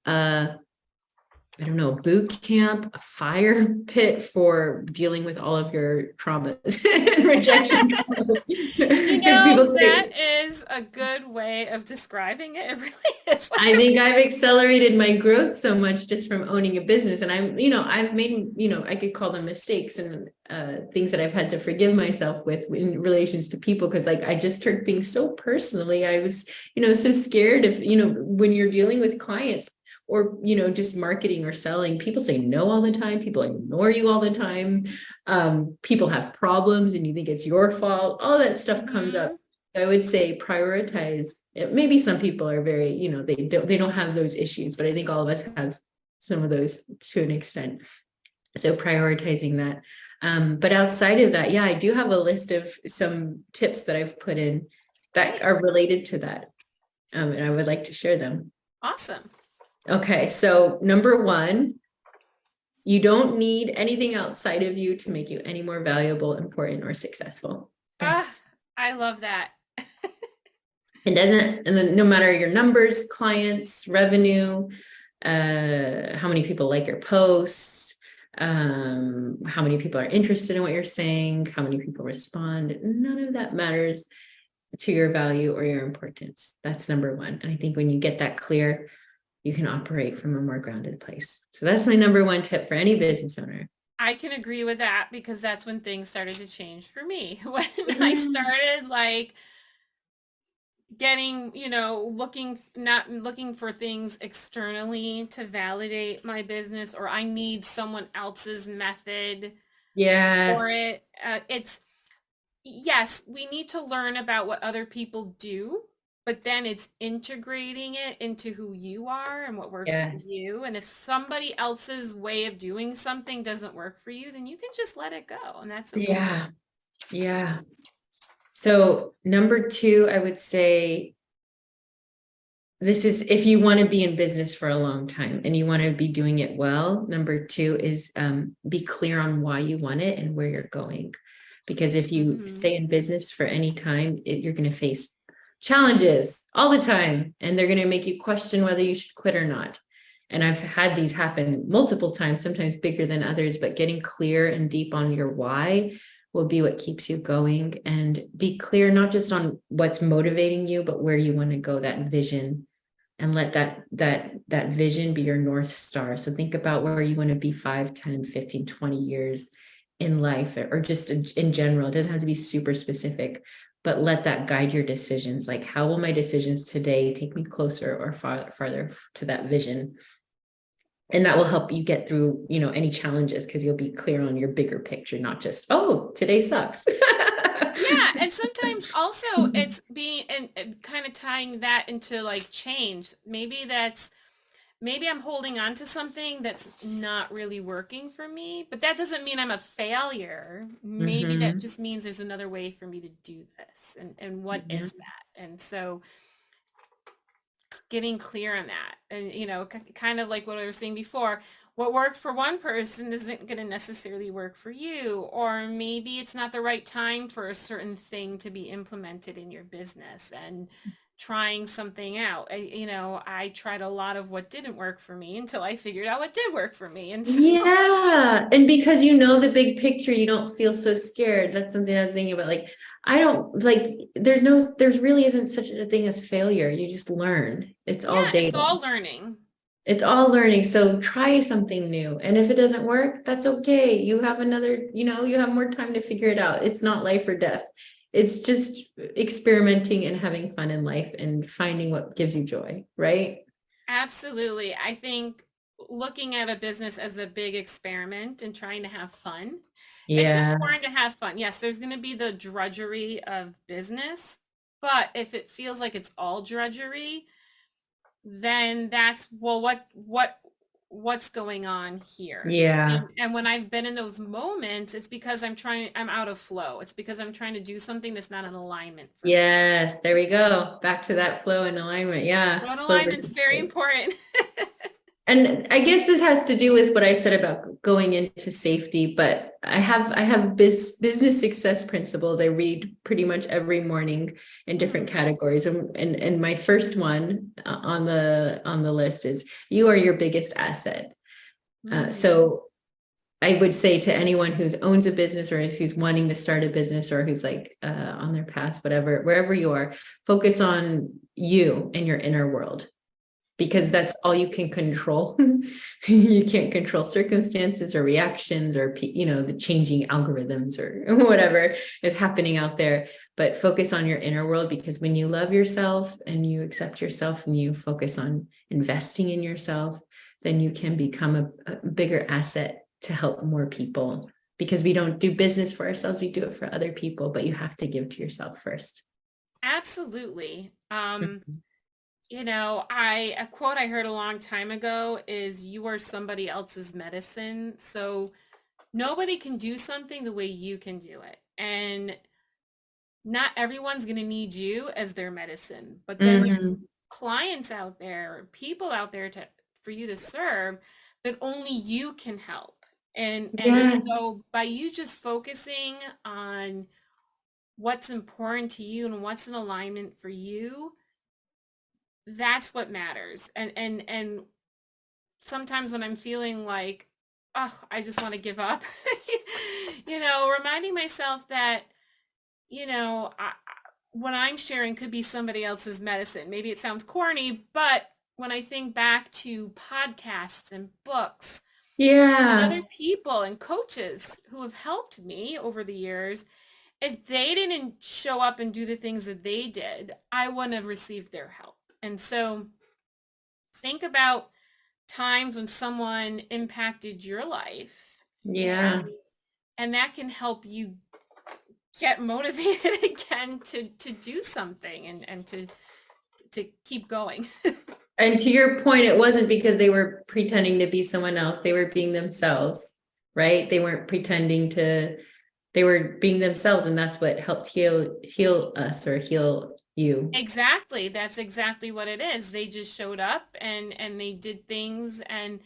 I don't know, boot camp, a fire pit for dealing with all of your traumas and rejection traumas. Because people That say, is a good way of describing it. It really is like I a think I've accelerated my growth so much just from owning a business. And I've made, I could call them mistakes and things that I've had to forgive myself with in relations to people. Cause like I just took things so personally. I was, so scared if, when you're dealing with clients or, just marketing or selling, people say no all the time. People ignore you all the time. People have problems and you think it's your fault. All that stuff comes up. mm-hmm. I would say prioritize. Maybe some people are very, they don't have those issues, but I think all of us have some of those to an extent. So prioritizing that. But outside of that, yeah, I do have a list of some tips that I've put in that Great. are related to that. And I would like to share them. Awesome. Okay, so number one, you don't need anything outside of you to make you any more valuable, important, or successful. Ah, That's I love that. It doesn't, and then no matter your numbers, clients, revenue, how many people like your posts, how many people are interested in what you're saying, how many people respond, none of that matters to your value or your importance. That's number one. And I think when you get that clear, you can operate from a more grounded place. So that's my number one tip for any business owner. I can agree with that because that's when things started to change for me. When I Yeah. started like getting, looking, not looking for things externally to validate my business, or I need someone else's method for Yes. it. It's Yes, we need to learn about what other people do, but then it's integrating it into who you are and what works for Yes. you. And if somebody else's way of doing something doesn't work for you, then you can just let it go, and that's okay. Yeah. Yeah. So number two, I would say this is if you want to be in business for a long time and you want to be doing it well. Number two is be clear on why you want it and where you're going. Because if you Hmm. stay in business for any time, you're going to face challenges all the time, and they're going to make you question whether you should quit or not. And I've had these happen multiple times, sometimes bigger than others, but getting clear and deep on your why will be what keeps you going, and be clear not just on what's motivating you, but where you want to go, that vision, and let that vision be your North Star. So think about where you want to be 5, 10, 15, 20 years in life, or just in general. It doesn't have to be super specific, but let that guide your decisions. Like, how will my decisions today take me closer or farther to that vision? And that will help you get through, any challenges, because you'll be clear on your bigger picture, not just, oh, today sucks. Yeah, and sometimes also it's being and kind of tying that into like change. Maybe I'm holding on to something that's not really working for me, but that doesn't mean I'm a failure. Maybe that Hmm. just means there's another way for me to do this. And what Yeah. is that? And so getting clear on that, and kind of like what I was saying before, what worked for one person isn't going to necessarily work for you, or maybe it's not the right time for a certain thing to be implemented in your business, and trying something out. I tried a lot of what didn't work for me until I figured out what did work for me. And so Yeah. And because you know the big picture, you don't feel so scared. That's something I was thinking about. Like, I don't like, there's really isn't such a thing as failure. You just learn. It's all yeah, it's data. all learning. It's all learning. So try something new. And if it doesn't work, that's okay. You have another, you have more time to figure it out. It's not life or death. It's just experimenting and having fun in life and finding what gives you joy, right? Absolutely. I think looking at a business as a big experiment and trying to have fun. It's Yeah. important to have fun. Yes, there's going to be the drudgery of business, but if it feels like it's all drudgery, then that's, well, what's going on here? Yeah. And when I've been in those moments, it's because I'm out of flow. It's because I'm trying to do something that's not in alignment for me. Yes, there we go. Back to that flow and alignment. Yeah, Flow flow alignment's versus very force. important. And I guess this has to do with what I said about going into safety, but I have business success principles I read pretty much every morning in different Hmm. categories. And my first one on the list is, you are your biggest asset. Hmm. So I would say to anyone who's owns a business, or who's wanting to start a business, or who's like on their path, whatever, wherever you are, focus on you and your inner world, because that's all you can control. You can't control circumstances or reactions, or the changing algorithms or whatever is happening out there. But focus on your inner world, because when you love yourself and you accept yourself and you focus on investing in yourself, then you can become a bigger asset to help more people, because we don't do business for ourselves, we do it for other people, but you have to give to yourself first. Absolutely. Mhm. A quote I heard a long time ago is, you are somebody else's medicine. So nobody can do something the way you can do it. And not everyone's going to need you as their medicine. But then there's Mhm. clients out there, people out there for you to serve, that only you can help. And Yes. so by you just focusing on what's important to you and what's in alignment for you, that's what matters. And sometimes when I'm feeling like, oh, I just want to give up, reminding myself that, what I'm sharing could be somebody else's medicine. Maybe it sounds corny, but when I think back to podcasts and books and Yeah. other people and coaches who have helped me over the years, if they didn't show up and do the things that they did, I wouldn't have received their help. And so think about times when someone impacted your life, Yeah. and that can help you get motivated again to do something and to keep going. And to your point, it wasn't because they were pretending to be someone else. They were being themselves, right? They weren't pretending to, they were being themselves, and that's what helped heal us or heal you. Exactly. That's exactly what it is. They just showed up and they did things. And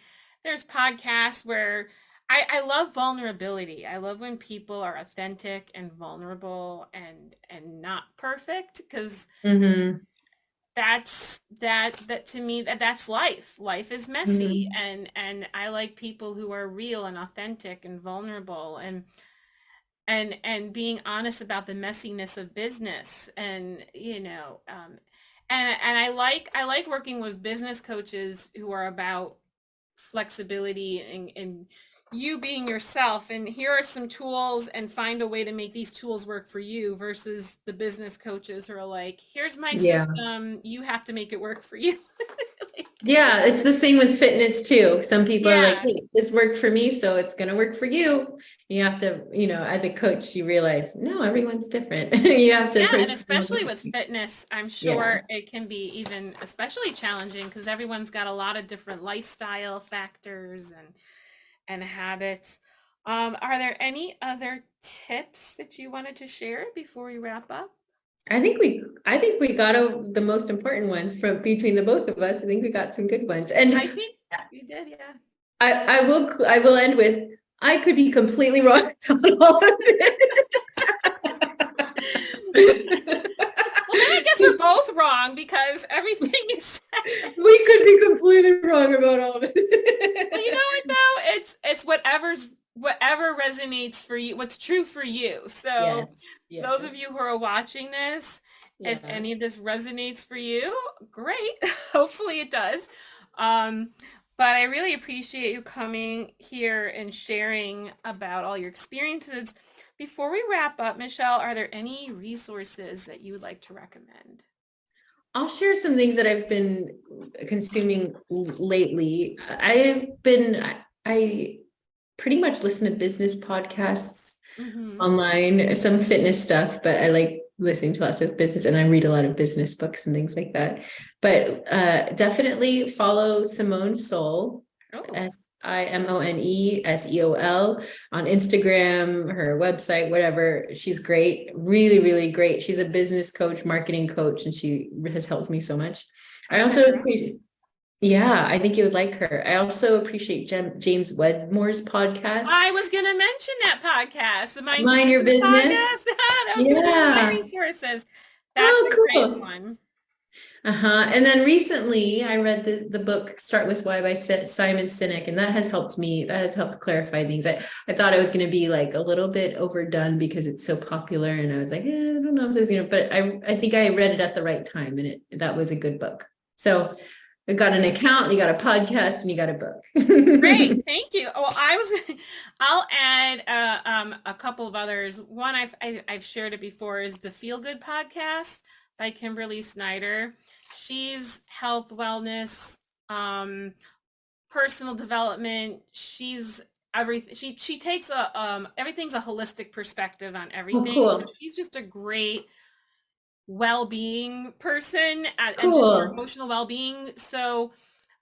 there's podcasts where I love vulnerability. I love when people are authentic and vulnerable and not perfect, because Mm-hmm. that to me, that's life. Life is messy, Mm-hmm. and I like people who are real and authentic and vulnerable, and being honest about the messiness of business. And and I like working with business coaches who are about flexibility and you being yourself, and here are some tools and find a way to make these tools work for you, versus the business coaches who are like, here's my Yeah. system, you have to make it work for you. Like, Yeah, it's the same with fitness too. Some people are like, yeah. hey, this worked for me, so it's gonna work for you. You have to, as a coach, you realize, no, everyone's different. You have to Yeah, and approach people especially with differently. fitness, I'm Yeah. sure it can be even especially challenging because everyone's got a lot of different lifestyle factors and habits. Are there any other tips that you wanted to share before we wrap up? I think we got the most important ones from between the both of us. I think we got some good ones. I And think you did, yeah. I will end with, I could be completely wrong on all of it. Well, then I guess we're both wrong because everything you said. We could be completely wrong about all of Well, you know it. what though? It's whatever resonates for you, what's true for you. Yes. So Yes. those of you who are watching this, if Yeah. any of this resonates for you, great. Hopefully it does. Um, but I really appreciate you coming here and sharing about all your experiences. Before we wrap up, Michelle, are there any resources that you would like to recommend? I'll share some things that I've been consuming lately. I pretty much listen to business podcasts Mm-hmm. online, some fitness stuff, but I like listening to lots of business, and I read a lot of business books and things like that. But definitely follow Simone Seol, Oh, SIMONESEOL, on Instagram, her website, whatever. She's great, really, really great. She's a business coach, marketing coach, and she has helped me so much. I I'll check also her out. yeah, I think you would like her. I also appreciate James Wedmore's podcast, I was gonna mention that podcast, the Mind Your Mind Your Business Business. podcast. That was gonna be one of my Yeah. resources. That's Oh, a great cool. one. Uh-huh. And then recently I read the book Start With Why by Simon Sinek, and that has helped me. That has helped clarify things. I thought it was going to be like a little bit overdone because it's so popular, and I was like, I don't know if this is but I think I read it at the right time, and that was a good book. So you got an account, you got a podcast, and you got a Great, book. thank you. Well, I'll add a couple of others. One I've shared it before is the Feel Good podcast by Kimberly Snyder. She's health, wellness, um, personal development. She's everything. She takes a everything's a holistic perspective on Oh, everything. So cool. she's just a great well-being person, and just for Cool. emotional well-being. So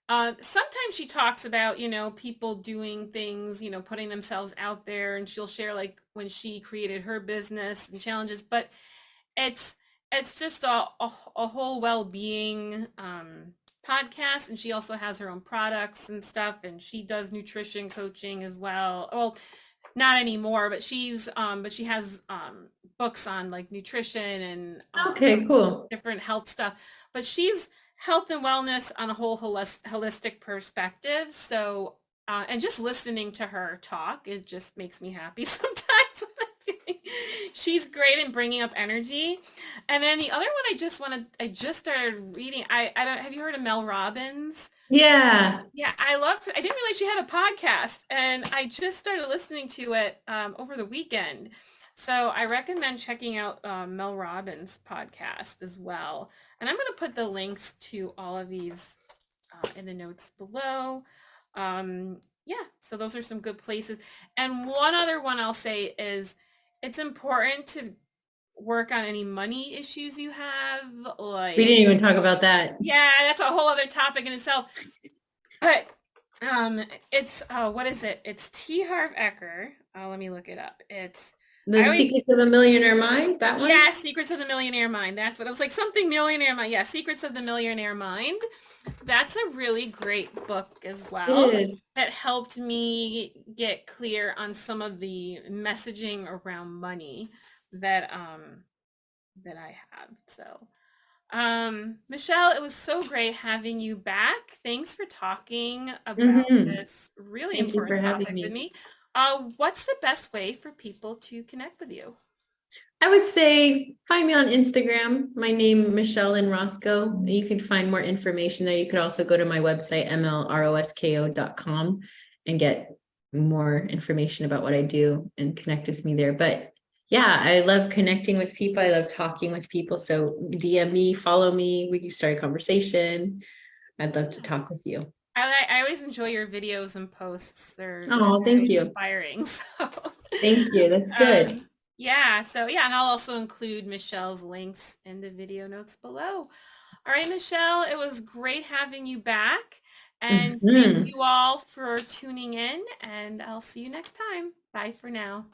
sometimes she talks about, people doing things, putting themselves out there, and she'll share like when she created her business and challenges. But it's it's just a whole well-being podcast, and she also has her own products and stuff, and she does nutrition coaching as well. Well, not anymore, but she has books on like nutrition and Okay, cool. different health stuff. But she's health and wellness on a whole holistic perspective. So and just listening to her talk, it just makes me happy sometimes when I'm feeling she's great in bringing up energy. And then the other one I just started reading. I don't have you heard of Mel Robbins? Yeah. Yeah, I didn't realize she had a podcast, and I just started listening to it over the weekend. So I recommend checking out Mel Robbins' podcast as well. And I'm going to put the links to all of these in the notes below. Yeah, so those are some good places. And one other one I'll say is it's important to work on any money issues you have. We Like, didn't even talk about that. yeah, that's a whole other topic in itself. But it's what is it? It's T. Harv Eker. Let me look it up. It's The I always Secrets of a Millionaire Mind, that one? yeah, Secrets of the Millionaire Mind. That's what I was like. Something Millionaire Mind. Yeah, Secrets of the Millionaire Mind. That's a really great book as It well. is. That helped me get clear on some of the messaging around money that that I have. So Michelle, it was so great having you back. Thanks for talking about Hmm. this really Thank you for important having topic with me. me. What's the best way for people to connect with you? I would say find me on Instagram. My name, Michelle and Roscoe. You can find more information there. You could also go to my website, mlrosko.com, and get more information about what I do and connect with me there. But yeah, I love connecting with people. I love talking with people. So DM me, follow me. We can start a conversation. I'd love to talk with you. I always enjoy your videos and posts. They're Oh, thank very you. inspiring. So, Thank you. That's good. yeah. So yeah, and I'll also include Michelle's links in the video notes below. All right, Michelle, it was great having you back. And thank Mhm. you all for tuning in, and I'll see you next time. Bye for now.